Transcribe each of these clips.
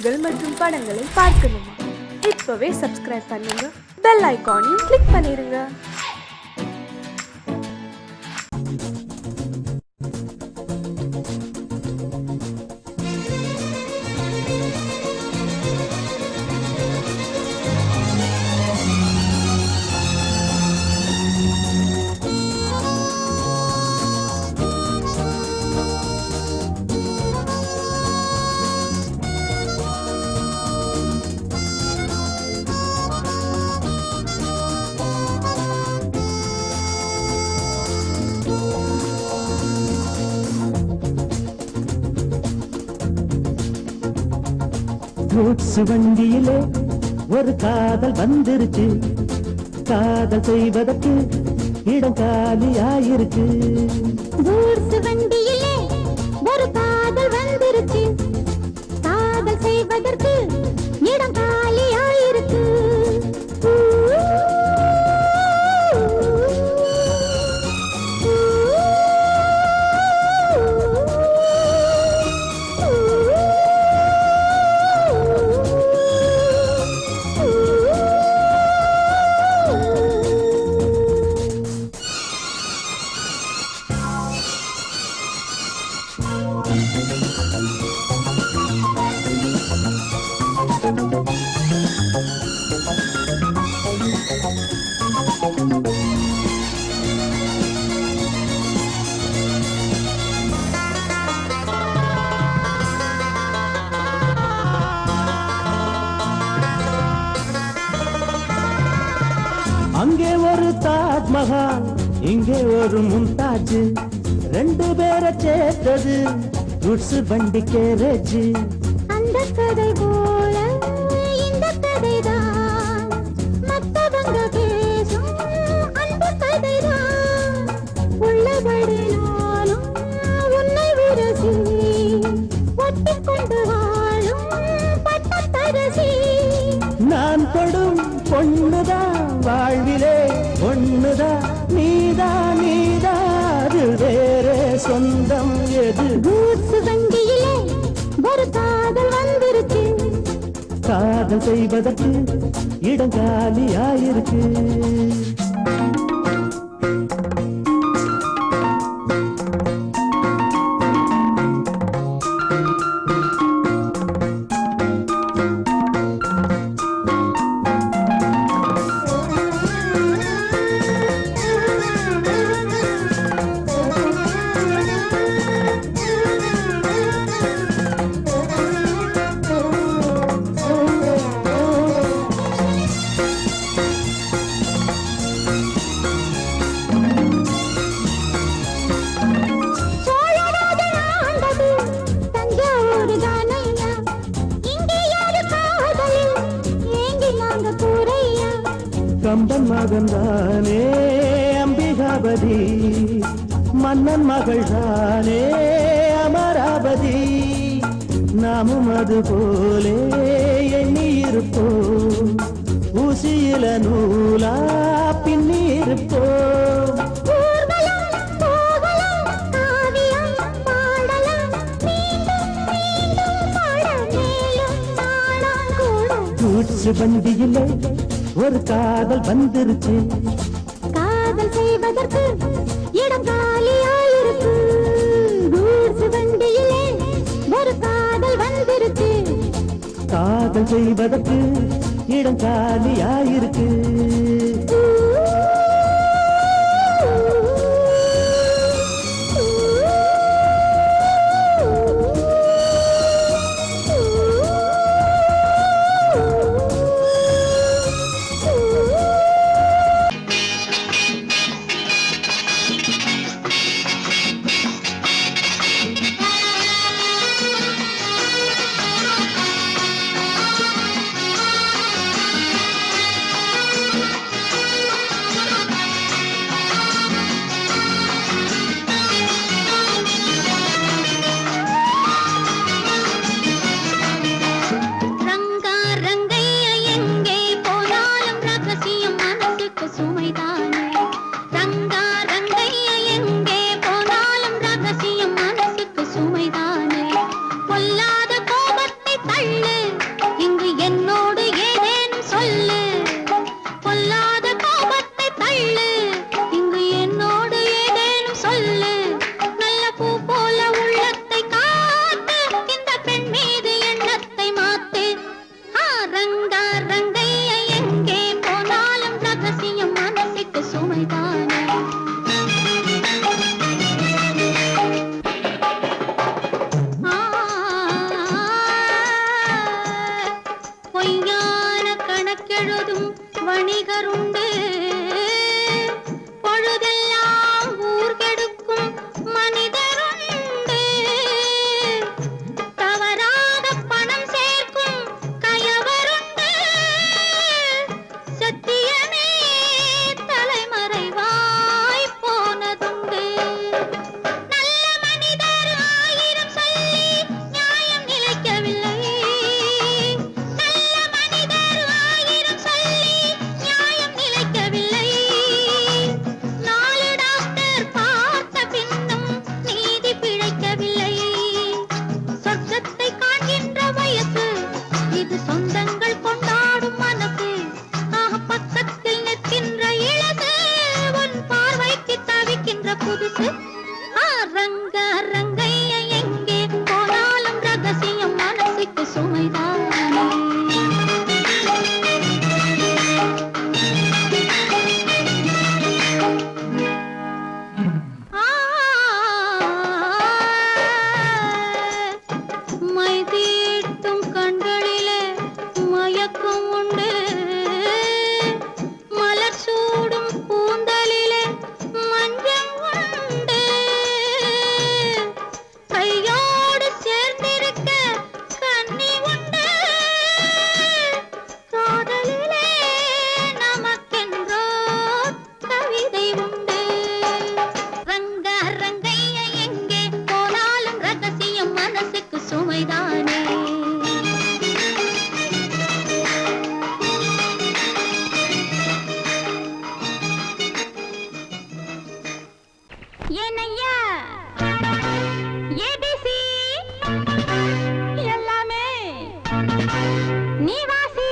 செய்திகள் மற்றும் படங்களை பார்க்கணுமா? இப்பவே சப்ஸ்கிரைப் பண்ணுங்க, பெல் ஐகானையும் கிளிக் பண்ணிருங்க. கூட்ஸ் வண்டியிலே ஒரு காதல் வந்துருச்சு, காதல் செய்வதற்கு இடம் காலியாயிருக்கு. கூட்ஸ் வண்டியிலே ஒரு காதல் வந்துருச்சு, காதல் செய்வதற்கு இடம் காலியாயிருக்கு. அங்கே ஒரு தாஜ்மஹால், இங்கே ஒரு மும்தாஜ், ரெண்டு பேரை சேர்த்தது கூட்ஸ் வண்டி கேரேஜ். அந்த கதை போல இந்த கதைதான், மத்தவங்க பேசும் அந்த கதைதான். உள்ளபடி நானும் உன்னை விரசி ஒட்டிக்கொண்டு வாழும் பட்டத்தரசி. நான் தொடும் பொண்ணுதான் வாழ்விலே ஒண்ணுதான், நீதான் நீதாது வேற சொந்தம் எது? கூட்ஸ் வண்டியிலே ஒரு காதல் வந்துருச்சு, காதல் செய்வதற்கு இடம் காலியாயிருக்கு. கம்பன் மகன்தானே அம்பிகாபதி, மன்னன் மகள் தானே அமராவதி. நாமும் அது போலே எண்ணி இருப்போம், ஊசியில நூலா பின்னி இருப்போம். கூட்ஸ் வண்டியிலே ஒரு காதல் வந்துருச்சு, காதல் செய்வதற்கு இடம் காலியாயிருக்கு. கூட்ஸ் வண்டியிலே ஒரு காதல் வந்துருச்சு, காதல் செய்வதற்கு இடம் காலியாயிருக்கு. பொல்லாத கோபத்தை தள்ளு. வணிகருண்டு பொழுதெல்லாம் ஊர் கெடுக்கும் மனிதருண்டு தவறாக பணம் சேர்க்கும் கயவருண்டு சத்தியமே தலைமறைவாய் போனதுண்டு நல்ல மனிதர் ஆயிரம் சொல்லி நியாயம் நிலைக்கவில்லை நல்ல மனிதர் ஆயிரம் சொல்லி நியாயம் நிலைக்கவில்லை நாலு டாக்டர் பார்த்த பின்னும் நீதி பிழைக்கவில்லை சொர்க்கத்தை காண்கின்ற வயசு இது சொந்தங்கள் கொண்டாடும் மனசு பக்கத்தில் நிற்கின்ற இழகு உன் பார்வைக்கு தவிக்கின்ற புதுசு ரங்க ரங்கைய எங்கே போனாலும் ரகசியம் மனசுக்கு சுமைதானே மை தீட்டும் கண்களிலே மயக்கம் உண்டு மலர் சூடும் கூந்தலிலே மஞ்சள் உண்டு கையோடு சேர்ந்திருக்க கண்ணி உண்டு காதலிலே நமக்கென்றோ கவிதை உண்டு ரங்க ரங்கைய எங்கே போனாலும் ரகசியம் மனசுக்கு சுமைதானே ஏனையா ஏபிசி எல்லாமே நீ வாசி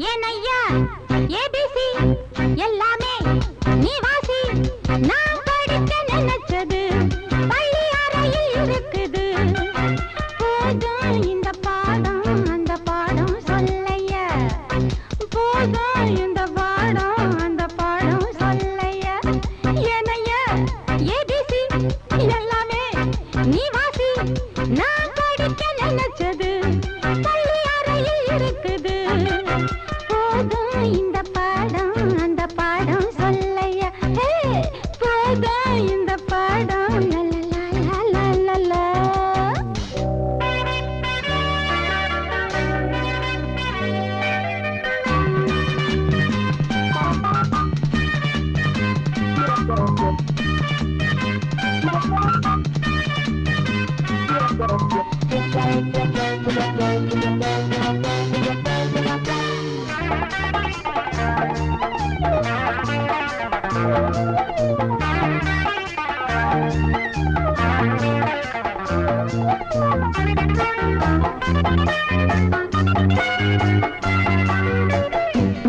ஏனையா ஏபிசி எல்லாமே நீ வாசி நான் படிக்க நினைச்சது பள்ளி அறையில் இருக்குது போதும் இந்த பாடம் அந்த பாடம் சொல்லையா போதும் இந்த பாடம் அந்த பாடம் சொல்லையா ஏனையா ஏபிசி எல்லாமே நீ வாசி நான் படிக்க நினைச்சது பள்ளி அறையில் இருக்குது போதும் இந்த பாடம் அந்த பாடம் சொல்லையா போதும் இந்த பாடம் லலலலலலலா.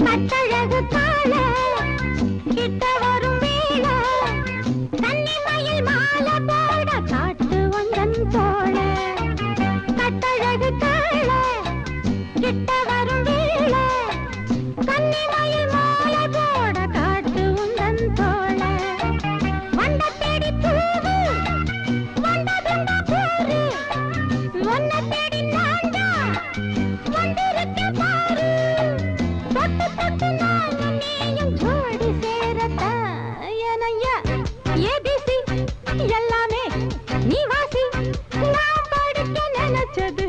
கட்டழகு கால கிட்ட வரும் வேளை கன்னிமயில் மாலை போட காட்டு வந்தன் தோழ கட்டழகு கால கிட்ட வரும் வேளை கன்னிமயில் மாலை போட காட்டு வந்தன் தோழ வண்ட தேடி பூவு வந்ததுண்ட போரு ஒன்ன தேடி நான்டா வந்திருக்க பாரு தொட்டு தொட்டு நானும் நீயும் ஜோடி சேரத்தா ஏனையா ஏபிசி எல்லாமே நீ வாசி நான் படிக்க நினைச்சது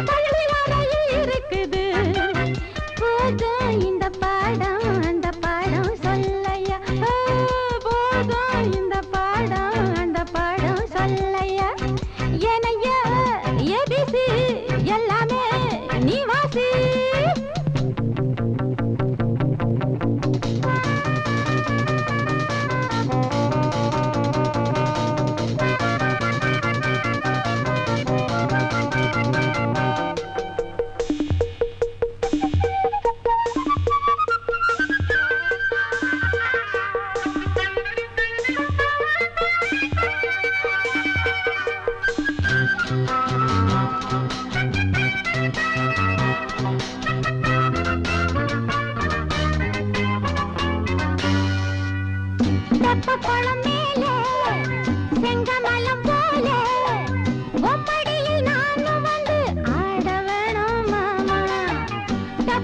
பள்ளி அறையில் இருக்குது போதும் இந்த பாடம் அந்த பாடம் சொல்லையா போதும் இந்த பாடம் அந்த பாடம் சொல்லையா ஏனையா ஏபிசி எல்லாமே நீ வாசி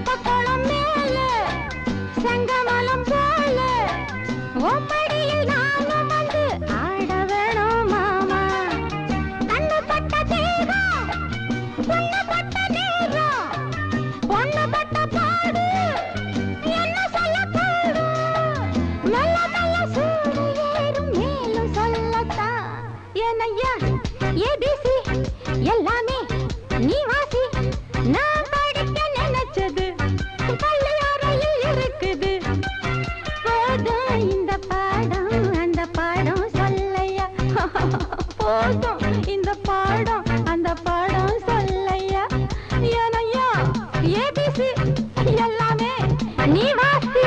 தெப்பக்குளம் மேல செங்கமலம் போல உம்மடியில் நானும் வந்து ஆட வேணும் மாமா. கண்ணு பட்ட தேகம் பொண்ணு பட்ட நேரம் பொண்ணு பட்ட பாடு என்ன சொல்ல பாடு மெல்ல மெல்ல சூடு ஏறும் மேலும் சொல்லத்தான் ஏனையா ஏபிசி எல்லாமே நீ வாசி. நான் படிக்க நினைச்சது பள்ளியறையில் இருக்குது. போதும் இந்த பாடம் அந்த பாடம் சொல்லையா. போதும் இந்த பாடம் அந்த பாடம் சொல்லையா. ஏனையா ஏபிசி எல்லாமே நீ வாசி.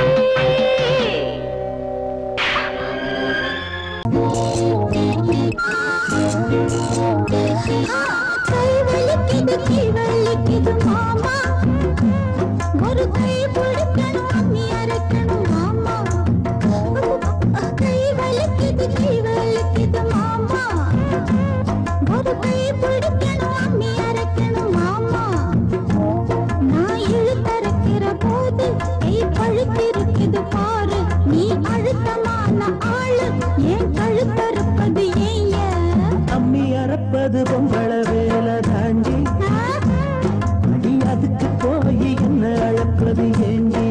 கை வலிக்குது கை வலிக்குது மாமா. ஒரு கை பிடிக்கணும் அம்மி அரைக்கணும் மாமா. கை வலிக்குது மாமா. ஒரு கை பிடிக்கணும் அம்மி அரைக்கணும் மாமா. நான் இழுத்தரைக்கிற போது கை பழுத்திருக்குது பாரு. நீ அழுத்தமான ஆளு ஏன் கழுத்தறுப்பது ஏன்? அம்மி அறப்பது பொம்பள வேலை தாண்டி அடி அதுக்கு போய் என்ன அழப்பது ஏண்டி?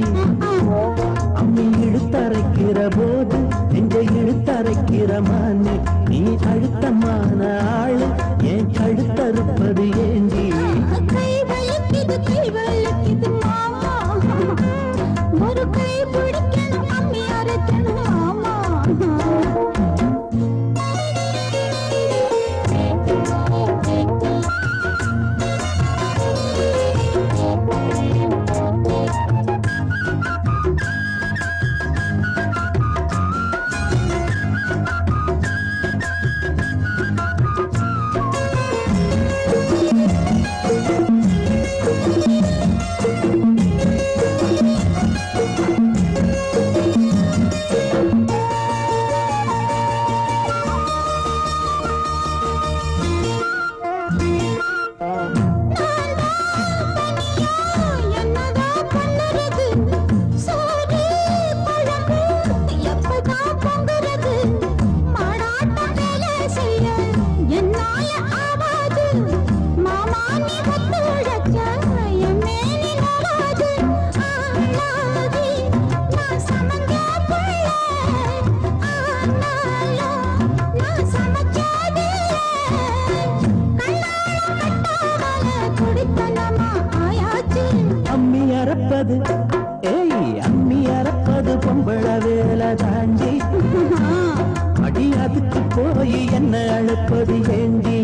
அம்மி இழுத்தரைக்கிற போது நெஞ்ச இழுத்தரைக்கிற மானே நீ அழுத்தமான ஆளு ஏன் கழுத்தறுப்பது ஏண்டி? கை வலிக்குது மாமா. ஒரு கை பிடிக்கணும் அம்மி அரைக்கணும் மாமா. அம்மி அறப்பது அம்மி அறப்பது பொம்பள வேலை தாண்டி அடி அதுக்கு போய் என்ன அழுப்பது ஏண்டி?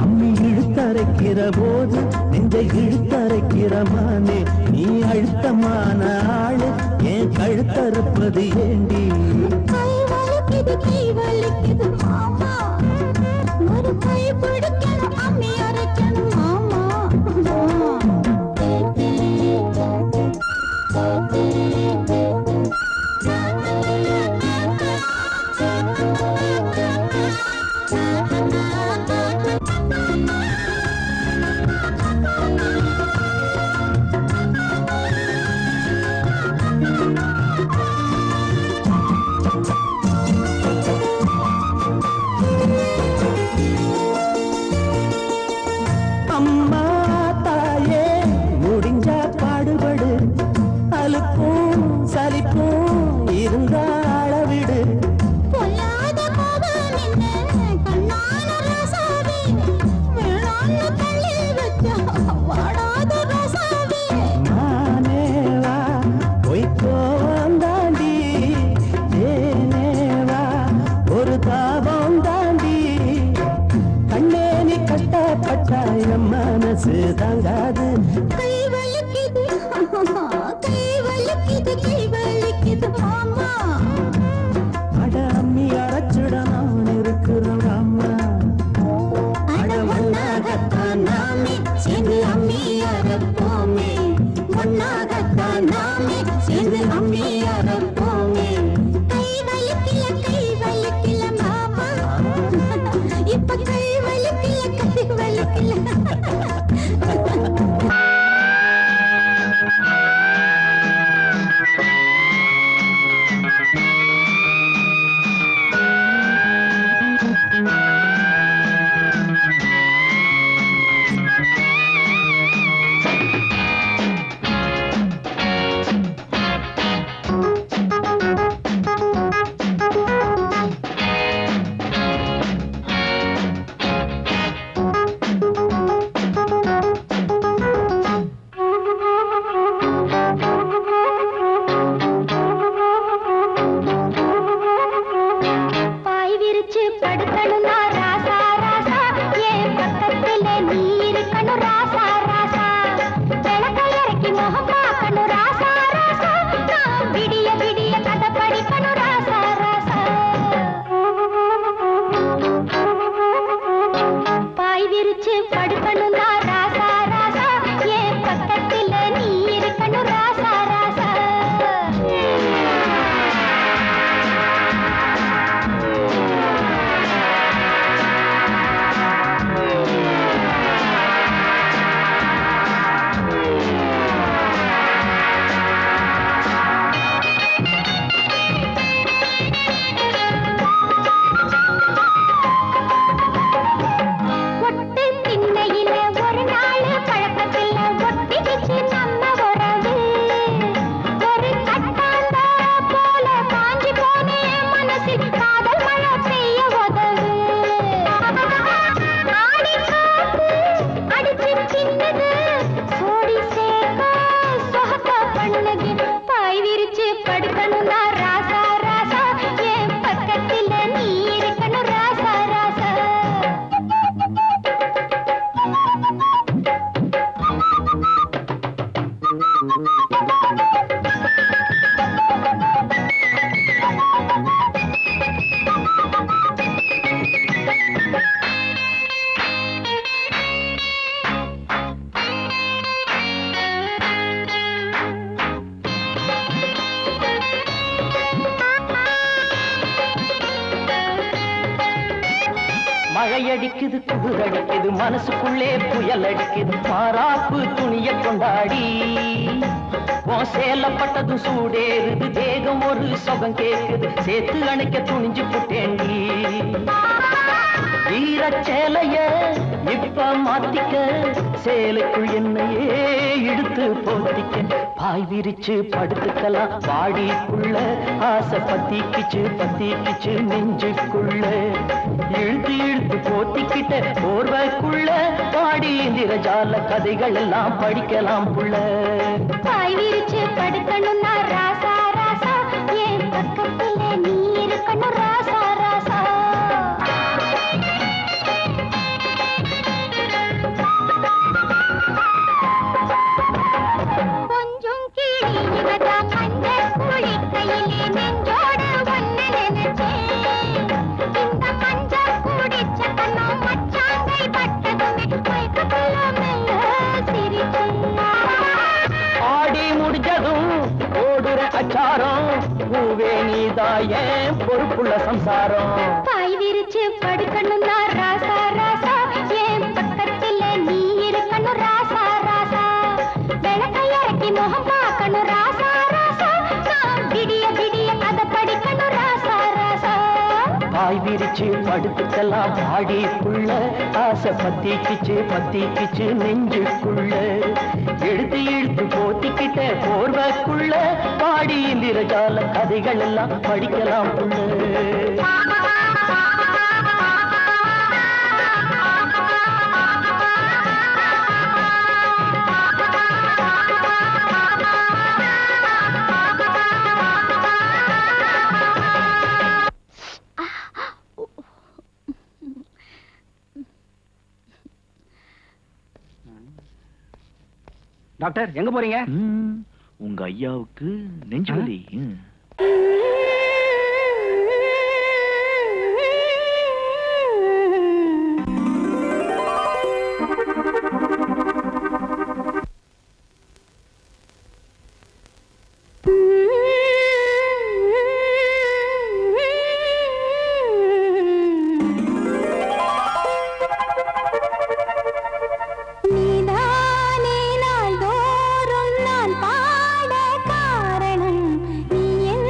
அம்மி இழுத்தரைக்கிற போது நெஞ்ச இழுத்தரைக்கிற மானே நீ அழுத்தமான ஆளு ஏன் கழுத்தறுப்பது ஏண்டி? கை வலிக்குது மாமா. ஒரு கை பிடிக்கணும் அம்மி அரைக்கணும் மாமா. அம்மா தாயே முடிஞ்சா பாடுபடு, அலுப்பும் சலிப்பும் இருந்தா அளவிடு. பொல்லாத கோபம் என்ன கண்ணான ரசாவே வேளாண்மை தள்ளி வச்சா வாடாத ரசாவே. மானேவா பொய்க்கோவம் தாண்டி தேனேவா ஒரு தாபம் தாண்டி கண்ணே நீ கஷ்டப்பட்டாய மனசு தாங்காது. கை வலிக்குது மாமா. அட அம்மி அரைச்சுட நான் இருக்கிறேன் அம்மா. அட ஒன்னாகத்தான் நாமே சேர்ந்து அம்மி அரைப்போமே. ஒன்னாகத்தான் நாமே சேர்ந்து அம்மி அரைப்போமே. கை வலிக்கல மாமா. இப்ப கை வலிக்கல. அலையடிக்குது குளிரடிக்குது மனசுக்குள்ளே புயல் அடிக்குது மாறாப்பு துணிய கொண்டாடி உன் சேலப்பட்டதும் சூடேறுது தேகம் ஒரு சுகம் கேக்குது சேர்த்து அணைக்க துணிஞ்சு புட்டேண்டி வீரச்சேலைய இப்ப மாத்திக்க சேலைக்குள் என்னையே இழுத்து போத்திக்க பாய் விரிச்சு படுத்துக்கலாம் வாடிக்குள்ள ஆசை பத்திக்கிச்சு நெஞ்சுக்குள்ள இழுத்து இழுத்து போத்திக்கிட்ட போர்வைக்குள்ள பாடி நிறஜால கதைகள் எல்லாம் படிக்கலாம் புள்ள பாய் விரிச்சு படுக்கணும்னா ராசா ராசா என் பக்கத்திலே நீ இருக்கணும் ராசா ராசா கொஞ்சம் கீழே இவதா மஞ்ச குழி கையிலே நெஞ்சோடு ஒன்னு நினைச்சேன் இந்த மஞ்ச குடிச்ச கண்ணம் மச்சாங்கை பட்டதுமே மயக்கத்துல மெல்ல சிரிச்சேன் ஆடி முடிஞ்சதும் ஓடுற அச்சாரம் பூவே நீதாய பொறுப்புள்ள சம்சாரம் பாய் விரிச்சு படுக்கணும்னா ராசா ராசா என் பக்கத்துல நீ இருக்கணும் ராசா ராசா விளக்கை இறக்கி முகம் பார்க்கணும் ராசா ராசா நான் விடிய விடிய கதை படிக்கணும் ராசா ராசா பாய் விரிச்சு படுத்துக்கலாம் வாடிக்குள்ள ஆசை பத்திக்கிச்சு நெஞ்சுக்குள்ள எடுத்து இழுத்து போத்திக்கிட்ட போர்வைக்குள்ள பாடி நிறஜால கதைகள் எல்லாம் படிக்கலாம் புள்ள டாக்டர் எங்க போறீங்க? உங்க ஐயாவுக்கு நெஞ்சு வலி. நீதானே நாள்தோறும் நான் பாட காரணம் நீ என்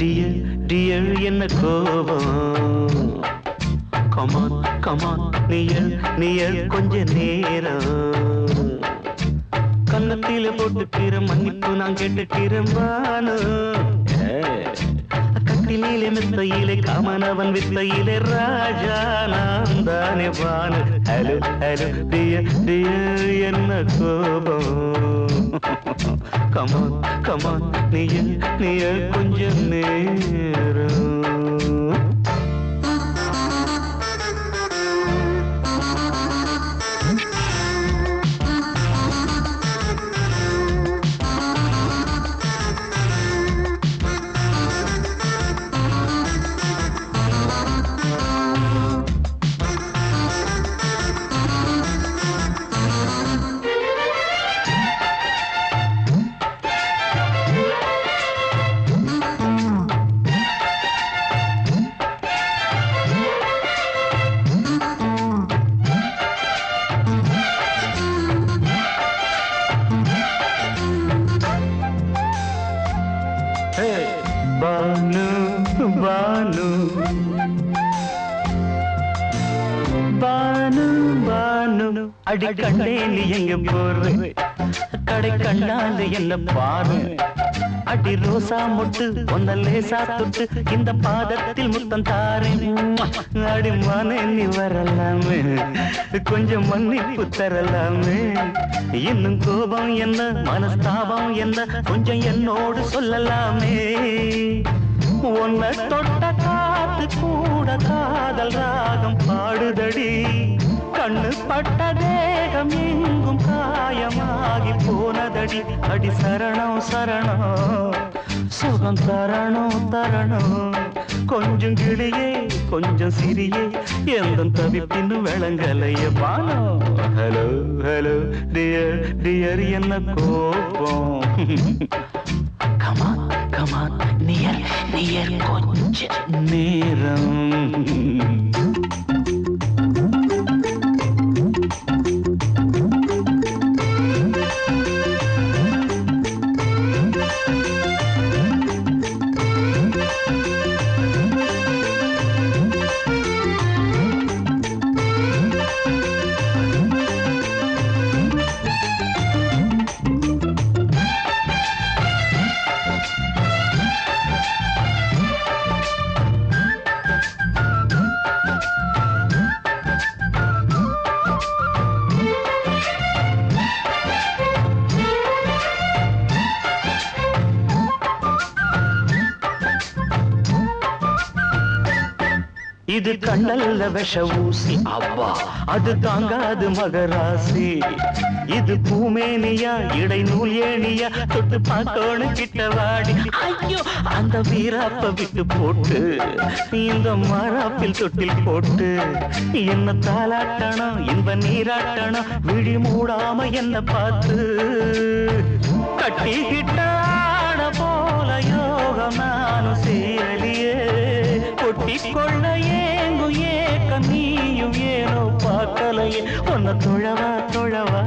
டியர் டியர் என்ன கோபம் கமான் கமான் நியர் கொஞ்ச நேரம் கன்னத்தில போட்டுக்கிற மன்னிப்பு நான் கேட்டுக்கிறேன் பானு கட்டிலே மெத்தையிலே காமனவன் வித்தையிலே ராஜா நான் தானே Banu hello hello dear dear என்ன கோபம் கமான் கமான் நியர் கொஞ்ச நேரம் பானு பானு பானு பானு அடி கண்டே நீ எங்க போற கடை கண்ணாந்து என்ன பாரு அடி ரோசா முட்டு ஒன்ன லேசா தொட்டு இந்த பாதத்தில் முத்தம் தாரேன் அடி மானே நீ வரலாமே கொஞ்சம் மன்னிப்பு தரலாமே இன்னும் கோபம் என்ன மனஸ்தாபம் என்ன கொஞ்சம் என்னோடு சொல்லலாமே உன்னை தொட்ட காத்து கூட காதல் ராகம் பாடுதடி கண்ணு பட்ட தேகம் எங்கும் காயமாகி போனதடி அடி சரணம் சரணம் சுகம் தரணும் தரணும் கொஞ்சம் கிளியே கொஞ்சம் சிறியே எந்த தவிப்பின்னு விளங்கலைய பானோ ஹலோ ஹலோ டியர் டியர் என்ன கோபம் கமான் கமான் நியர் கொஞ்ச நேரம் இது கண்ணல்ல விஷ ஊசி அவ்வா அது தாங்காது மகராசி இது பூமேனியா இடை நூல் ஏனியா தொட்டு பார்க்கோணு கிட்ட வாடி ஐயோ அந்த வீராப்ப விட்டு போட்டு இந்த மாறாப்பில் தொட்டில் போட்டு என்ன தாளாட்டணும் இன்ப நீராட்டணும் விழி மூடாம என்ன பார்த்து கட்டிக்கிட்ட போல யோகம் நானும் சேரலியே கொட்டிக்கொள்ள ஏங்கு ஏக்க நீயும் ஏனோ பார்க்கலையே உன்னை தொழவா தொழவா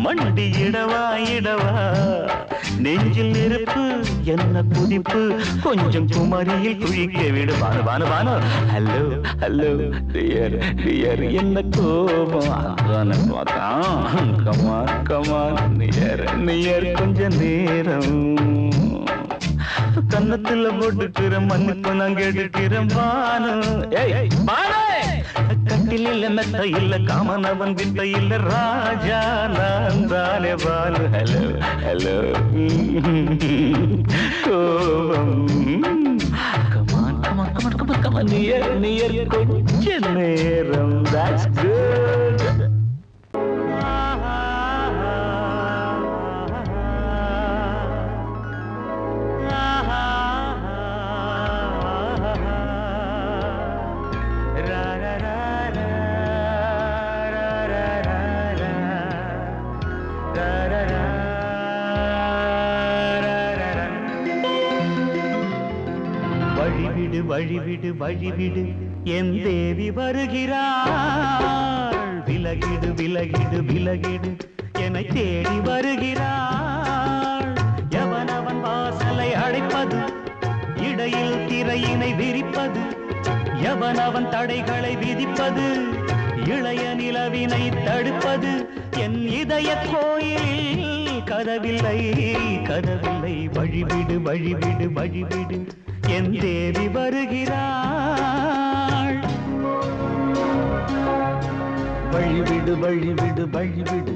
மண்டி இடவா இடவா நெஞ்சில் நெருப்பு என்ன குதிப்பு கொஞ்சம் குமரியில் குழிக்க விடு Banu Banu Banu hello hello dear dear என்ன கோபம் அதான பார்த்தான் கமான் கமான் நியர் கொஞ்ச நேரம் கன்னத்துல போட்டுக்கிற மன்னிப்பு நான் கேட்டுக்கிறேன் பானு கட்டில மெத்த இல்ல காமனவன் வித்த இல்ல ராஜா நான் தானே பானு ஹலோ ஹலோ கோபம் come on come on come on come on come on near கொஞ்ச நேரம் that's good வழிவிடு வழிவிடு வழிவிடு என் தேவி வருகிறாள் விலகிடு விலகிடு விலகிடு என்னை தேடி வருகிறாள் எவனவன் வாசலை அடைப்பது திரையினை விரிப்பது எவனவன் தடைகளை விதிப்பது இளைய நிலவினை தடுப்பது என் இதய கோயிலில் கதவில்லை கதவில்லை வழிவிடு வழிவிடு வழிவிடு என் தேவி வருகிறாள் வழிவிடு வழிவிடு வழிவிடு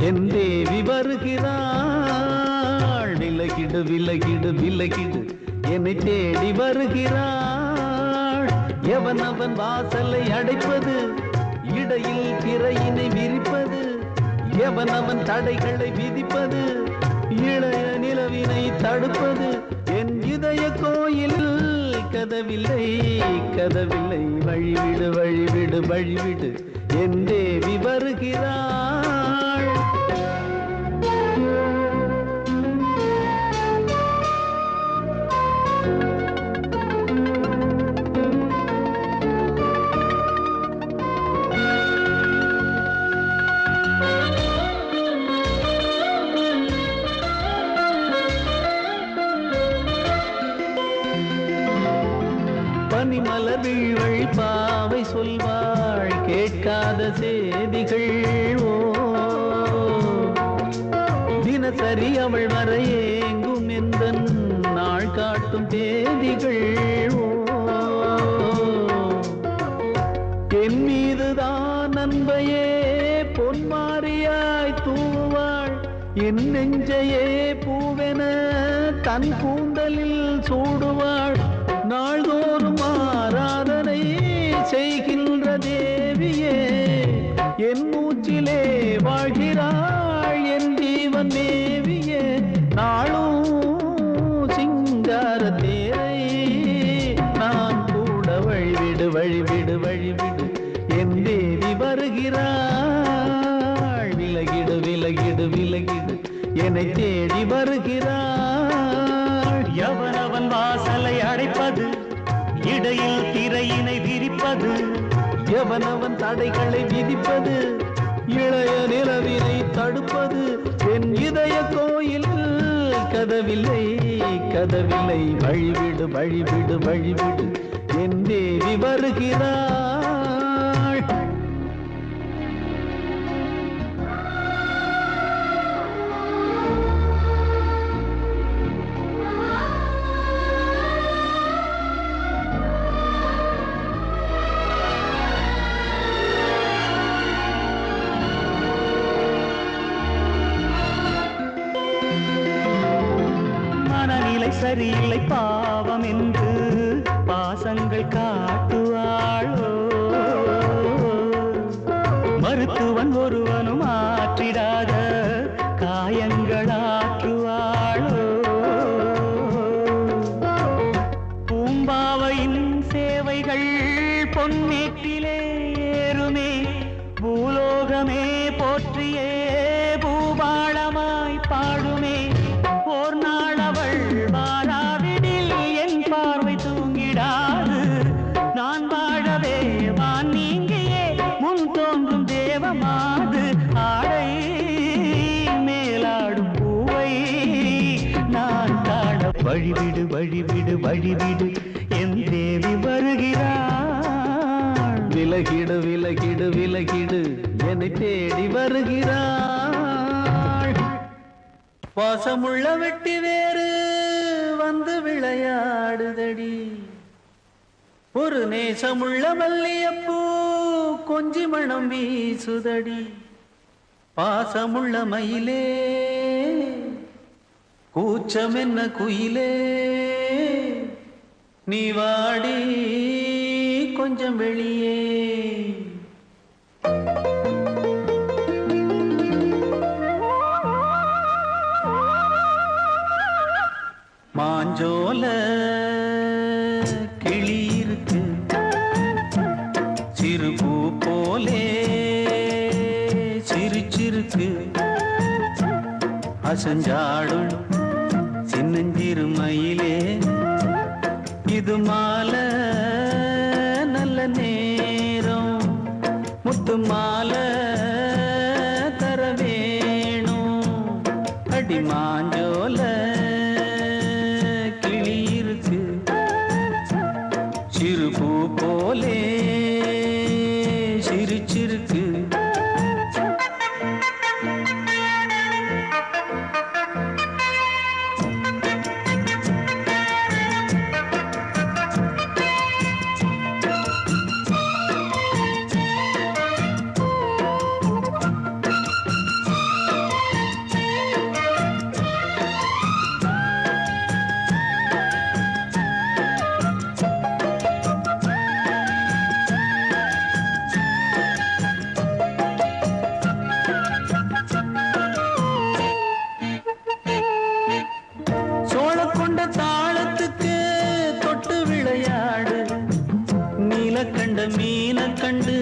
என் தேவி வருகிறாள் விலகிடு விலகிடு விலகிடு என்னை தேடி வருகிறாள் எவனவன் வாசலை அடைப்பது இடையில் திரையினை விரிப்பது எவனவன் தடைகளை விதிப்பது இளைய நிலவினை தடுப்பது என் இதய கோயில் கதவில்லை கதவில்லை வழிவிடு வழிவிடு வழிவிடு என் தேவி வருகிறாள் பனிமலர் வீழ்வழி பாவை சொல்வாள் கேட்காத செய்திகள் ஓ தினசரி அவள் வர ஏங்கும் எந்த நாள் காட்டும் தேதிகள் ஓ என் மீதுதான் அன்பையே பொன்மாரியாய் தூவாள் என் நெஞ்சையே பூவென தன் கூந்தலில் சூடுவாள் நாள்தோறும் ஆராதனை செய்கின்ற தேவியே என் மூச்சிலே வாழ்கிறாள் என் ஜீவன் தேவியே நாளும் சிங்கார தேரை நான் கூட வழிவிடு வழிவிடு வழிவிடு என் தேவி வருகிறாள் விலகிடு விலகிடு விலகிடு என்னை தேடி வருகிறாள் எவனவன் வாசலை அடைப்பது இடையில் திரையினை விரிப்பது எவனவன் தடைகளை விதிப்பது இளைய நிலவினை தடுப்பது என் இதய கோயில் கதவில்லை கதவில்லை வழிவிடு வழிவிடு வழிவிடு என் தேவி வருகிறாள் சரியில்லை பாவம் என்று பாசங்கள் காட்டுவாளோ மருத்துவன் ஒருவனும் ஆற்றிடாத காயங்களாற்றுவாளோ பூம்பாவையின் சேவைகள் பொன்னேற்றிலே ஏறுமே பூலோகமே போற்றியே பூபாளமாய் பாடுமே ஓர் நாள் அவள் வாராவிடில் என் பார்வை தூங்கிடாது நான் வாழவே வான் நீங்கியே முன் தோன்றும் தேவமாது ஆடை மேலாடும் பூவை நான் காண வழிவிடு வழிவிடு வழிவிடு என் தேவி வருகிறாள் விலகிடு விலகிடு விலகிடு என்னை தேடி வருகிறாள் வாசமுள்ள வெட்டி வேறு வந்து விளையாடுதடி ஒரு நேசமுள்ள மல்லியப்பூ கொஞ்சி மணம் வீசுதடி பாசமுள்ள மயிலே கூச்சம் என்ன குயிலே நீ வாடி கொஞ்சம் வெளியே மாஞ்சோல கிளி இருக்கு சிறுபூ போலே சிரிச்சிருக்கு அசஞ்சாடும் சின்னஞ்சிறு மயிலே இது மாலை நல்ல நேரம் முத்து மாலை தர வேணும் அடி மாஞ்சோல கிளி இருக்கு போலே சிரிச்சிருக்கு. சோழக்கொண்ட தாளத்துக்கு தொட்டு விளையாடு, நீலக்கண்ட மீன கண்டு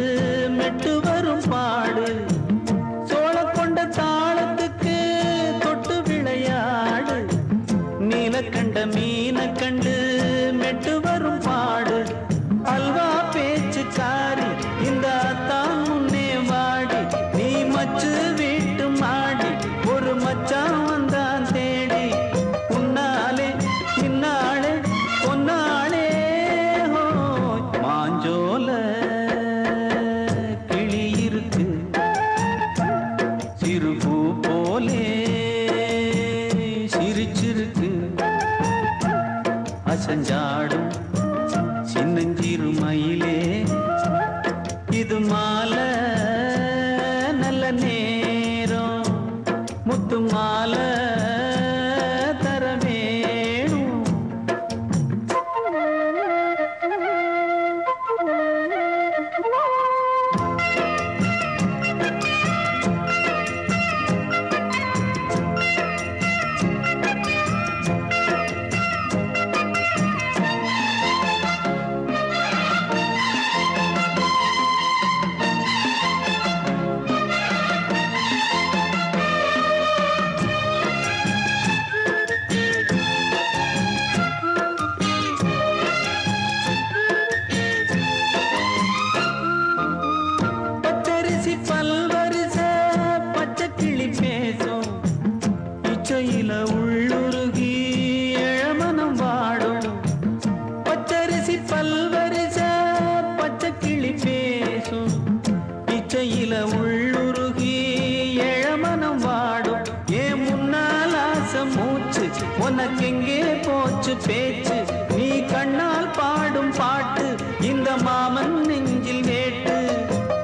மெட்டு வரும் பாடு. சோழக்கொண்ட தாளத்துக்கு தொட்டு விளையாடு, நீலக்கண்ட மீன கண்டு மெட்டு வரும் பாடு. அல்வா பேச்சுக்காரி இந்த தான் முன்னே வாடி, நீ மச்சு வீட்டு மாடி ஒரு மச்சான் வந்தான் தேடி. உன்னாலே இன்னாளே பொன்னாளே ஹோய், மாஞ்சோல கிளி இருக்கு, சிறுபூ போலே சிரிச்சிருக்கு. அசஞ்சாடும் சின்னஞ்சிறு மயிலே, இது மாலை நல்ல நேரம், முத்து மாலை தர வேணும். பச்சரிசி பல்வரிச பச்சை கிளி பேசும், இச்சையில உள்ளுருகி இளமனம் வாடும். பச்சரிசி பல்வரிச பச்சை கிளி பேசும், இச்சையில உள்ளுருகி இளமனம் வாடும். ஏன் முன்னால் ஆசை மூச்சு உனக்கெங்கே போச்சு பேச்சு, நீ கண்ணால் பாடும் பாட்டு இந்த மாமன் நெஞ்சில் வேட்டு.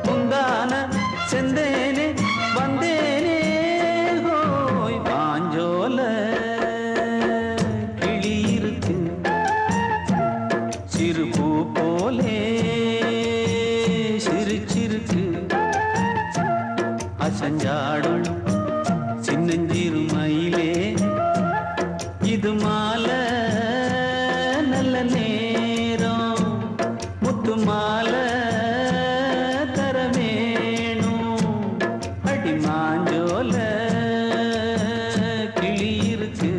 முந்தான செந்தேனே வந்தேனே ஹோய், பாஞ்சோல கிளி இருக்கு, சிறுபூ போலே சிரிச்சிருக்கு. அசஞ்சாடும் சின்னஞ்சிறு மயிலே, இது மாலை நல்ல நேரம், முத்து மாலை தர வேணும். அடி மாஞ்சோல கிளி இருக்கு,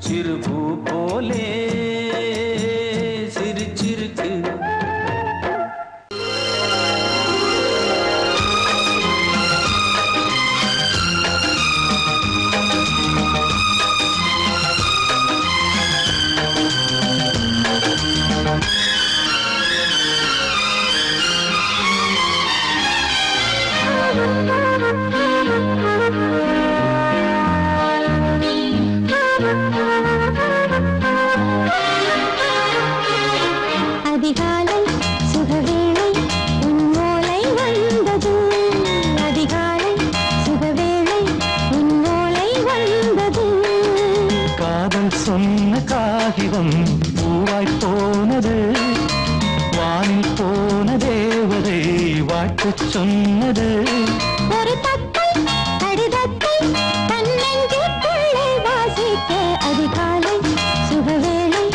சிறுபூ போலே சிரிச்சிருக்கு. அதிகாலை சுகவேளை உன் ஓலை வந்தது, அதிகாலை சுகவேளை உன் ஓலை வந்தது. காதல் சொன்ன காகிதம் பூவாய் போனது, வானில் போன தேவதை வாழ்த்துச் சொன்னது. ஒரு தத்தை கடிதத்தை தன்னெஞ்சுக்குள்ளே வாசிக்க, அதிகாலை சுகவேளை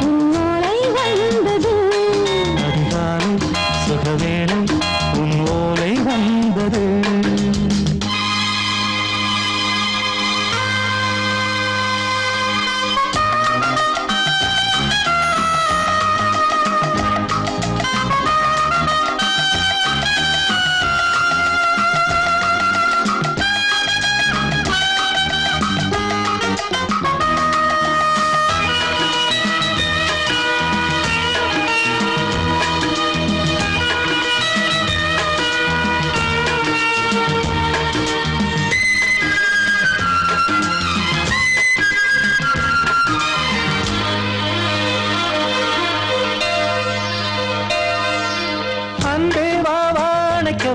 உன் ஓலை வந்தது. அதிகாலை சுகவேளை உன் ஓலை வந்தது.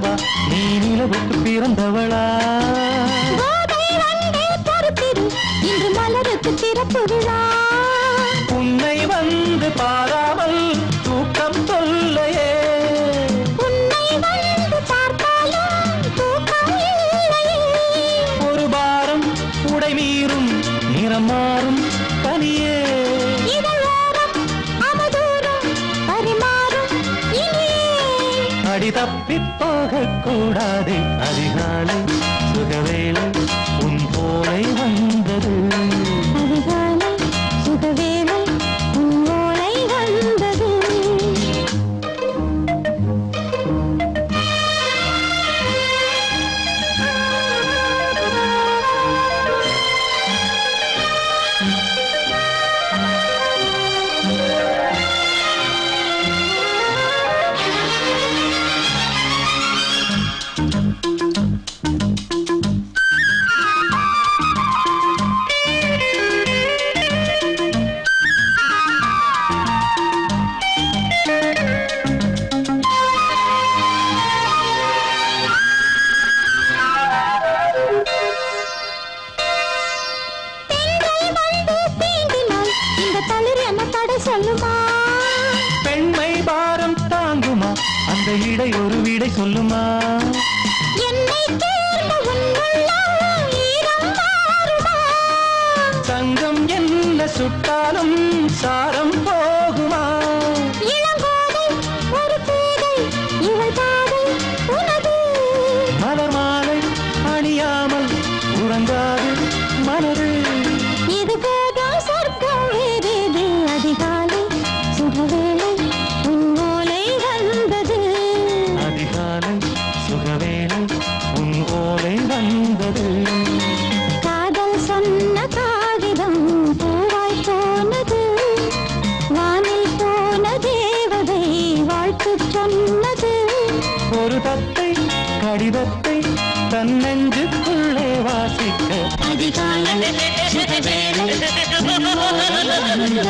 அல்லவா நீ நிலவுக்கு பிறந்தவளா கோதை வந்தே பொறுப்பிரு இன்று மலருக்கு திறப்பு விழா உன்னை வந்து பாராமல் தூக்கம் சொல்லையே உன்னை வந்து பார்த்தாலும் தூக்கம் இல்லையே ஒரு பாரம் உடை மீறும் நிறம் மாறும் தனியே இதழோரம் அமுதூரம் பரிமாறும் இனியே அடி தப்பிப் போகக் கூடாது அதிகாலை சுகவேளை உன் போலை வந்தது அதிகாலை சுகவேளை உன் ஓலை வந்தது சொல்லுமா பெண்மை பாரம் தாங்குமா அந்த இடை ஒரு விடை சொல்லுமா என்னை தேர்ந்த உன்னுள்ளம் ஈரம் மாறுமா சங்கம் என்ன சுட்டாலும் சாரம் போகுமா இளங்கோதை ஒரு பேதை இவள் பாதை உனது மலர் மாலை அணியாமல் உறங்காது மனது இது போதும் சொர்க்கம் வேறேது அதிகாலை சுகவேளை உன் ஓலை வந்தது அதிகாலை சுகவேளை உன் ஓலை வந்தது காதல் சொன்ன காகிதம் பூவாய் போனது வானில் போன தேவதை வாழ்த்து சொன்னது ஒரு தத்தை கடிதத்தை தன் நெஞ்சுக்குள்ளே வாசிக்க அதிகாலை சுகவேளை உன் ஓலை வந்தது